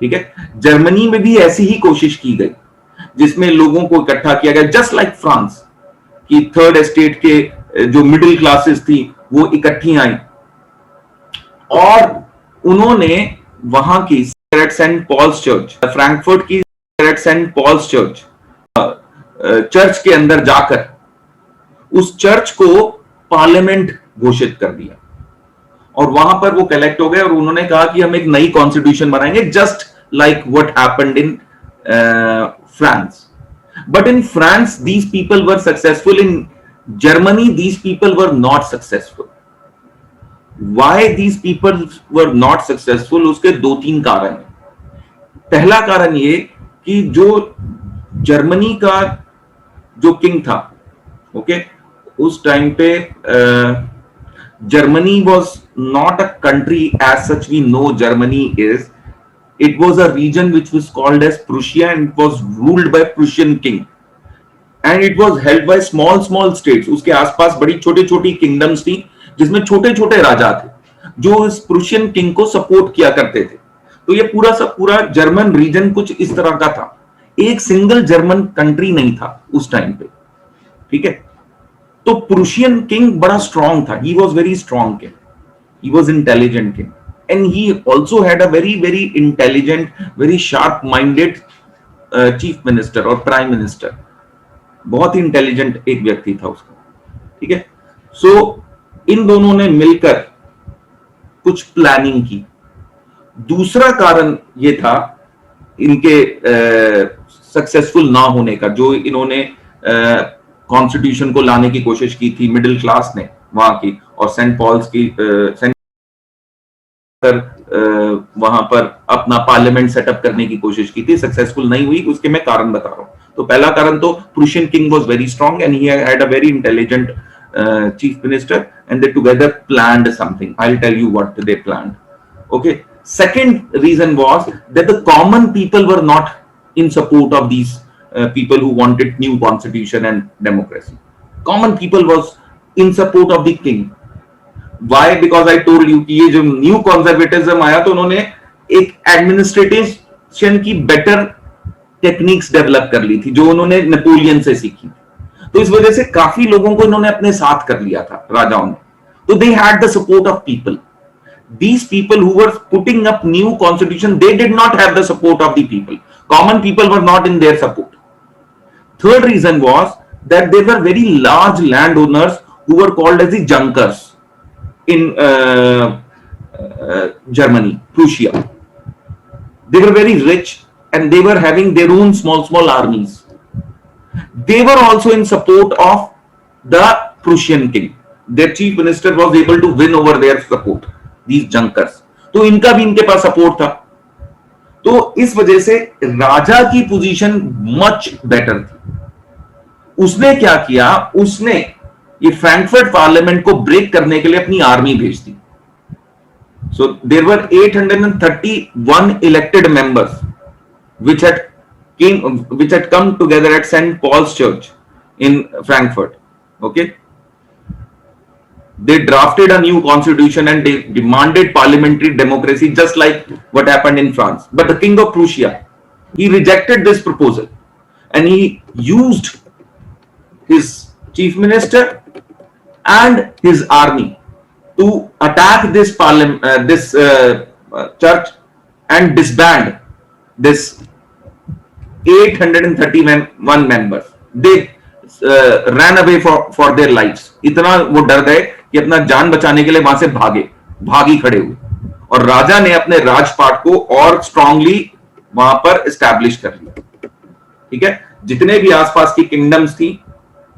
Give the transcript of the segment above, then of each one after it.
ठीक है, जर्मनी में भी ऐसी ही कोशिश की गई जिसमें लोगों को इकट्ठा किया गया, जस्ट लाइक फ्रांस की थर्ड एस्टेट के जो मिडिल क्लासेस थी वो इकट्ठी आई और उन्होंने वहां की सेंट पॉल्स चर्च, फ्रैंकफर्ट की सेंट पॉल्स चर्च, चर्च के अंदर जाकर उस चर्च को पार्लियामेंट घोषित कर दिया और वहां पर वो कलेक्ट हो गए और उन्होंने कहा कि हम एक नई कॉन्स्टिट्यूशन बनाएंगे, just like what happened in France. But in France these people were successful, in Germany these people were not successful. Why these people were not successful, उसके दो तीन कारण हैं. पहला कारण ये कि जो जर्मनी का जो किंग था, ओके, उस टाइम पे Germany was not a country as such we know Germany is. It was a region which was called as Prussia and it was ruled by Prussian king. And it was held by small states. उसके आसपास बड़ी छोटी-छोटी kingdoms थी जिसमें छोटे-छोटे राजा थे जो इस Prussian king को सपोर्ट किया करते थे. तो ये पूरा सब पूरा जर्मन रीजन कुछ इस तरह का था. एक सिंगल जर्मन कंट्री नहीं था उस टाइम पे, ठीक है. तो प्रूशियन किंग बड़ा स्ट्रांग था. He was very strong king, he was intelligent king and he also had a very very intelligent, very sharp minded chief minister और प्राइम मिनिस्टर. बहुत ही इंटेलिजेंट एक व्यक्ति था उसका, ठीक है. सो इन दोनों ने मिलकर कुछ प्लानिंग की. दूसरा कारण ये था इनके सक्सेसफुल ना होने का, जो इन्होंने कॉन्स्टिट्यूशन को लाने की कोशिश की थी मिडिल क्लास ने वहां की, और सेंट पॉल्स की वहां पर अपना पार्लियामेंट सेटअप करने की कोशिश की थी, सक्सेसफुल नहीं हुई. उसके मैं कारण बता रहा हूं. तो पहला कारण तो Prussian king was very strong and he had a very intelligent chief minister and they together planned something. I will tell you what they planned. Okay. Second reason was that the common people were not in support of these people who wanted new constitution and democracy. Common people was in support of the king. Why? Because I told you कि ये जो new conservatism आया तो उन्होंने एक administration की better techniques develop कर ली थी जो उन्होंने नेपोलियन से सीखी. तो इस वजह से काफी लोगों को इन्होंने अपने साथ कर लिया था राजाओं ने. तो they had the support of people. These people who were putting up new constitution, they did not have the support of the people. Common people were not in their support. Third reason was that there were very large landowners who were called as the Junkers in Germany, Prussia. They were very rich and they were having their own small armies. They were also in support of the Prussian king. Their chief minister was able to win over their support. These Junkers. तो इनका भी इनके पास support था. तो इस वजह से राजा की पोजीशन मच बेटर थी. उसने क्या किया, उसने ये फ्रैंकफर्ट पार्लियामेंट को ब्रेक करने के लिए अपनी आर्मी भेज दी. So there were 831 elected members which had come together at St. Paul's Church in Frankfurt. Okay. They drafted a new constitution and they demanded parliamentary democracy just like what happened in France. But the king of Prussia, he rejected this proposal and he used his chief minister and his army to attack this church and disband this 831 members. They ran away for their lives. इतना वो डर गए कि अपना जान बचाने के लिए वहां से भागी खड़े हुए. और राजा ने अपने राजपाट को और स्ट्रांगली वहां पर एस्टैब्लिश कर लिया. ठीक है. जितने भी आसपास की किंगडम्स थी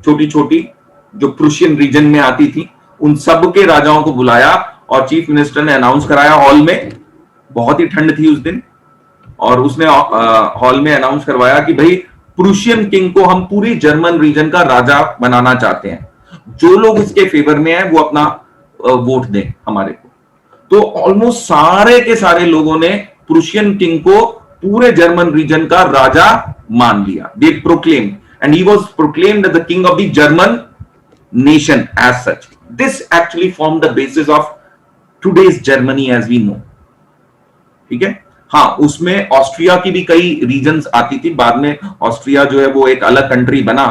छोटी छोटी जो प्रूशियन रीजन में आती थी, उन सब के राजाओं को बुलाया और चीफ मिनिस्टर ने अनाउंस कराया हॉल में. बहुत ही ठंड थी उस दिन और उसने हॉल में अनाउंस करवाया कि भाई प्रूशियन किंग को हम पूरी जर्मन रीजन का राजा बनाना चाहते हैं. जो लोग इसके फेवर में हैं वो अपना वोट दें हमारे को. तो ऑलमोस्ट सारे के सारे लोगों ने प्रूशियन किंग को पूरे जर्मन रीजन का राजा मान लिया. दे proclaim and he was proclaimed as the king of the German nation as such. This actually formed the basis of today's Germany as we know. ठीक है. हाँ, उसमें ऑस्ट्रिया की भी कई रीजन्स आती थी, बाद में ऑस्ट्रिया जो है वो एक अलग कंट्री बना,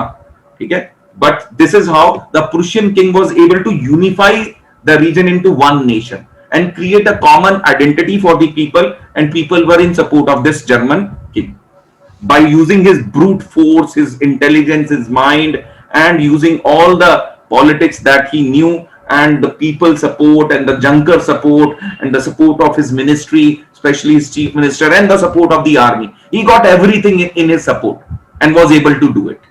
ठीक है, but this is how the Prussian king was able to unify the region into one nation and create a common identity for the people, and people were in support of this German king by using his brute force, his intelligence, his mind, and using all the politics that he knew, and the people support and the junker support and the support of his ministry, especially his chief minister, and the support of the army. He got everything in his support and was able to do it.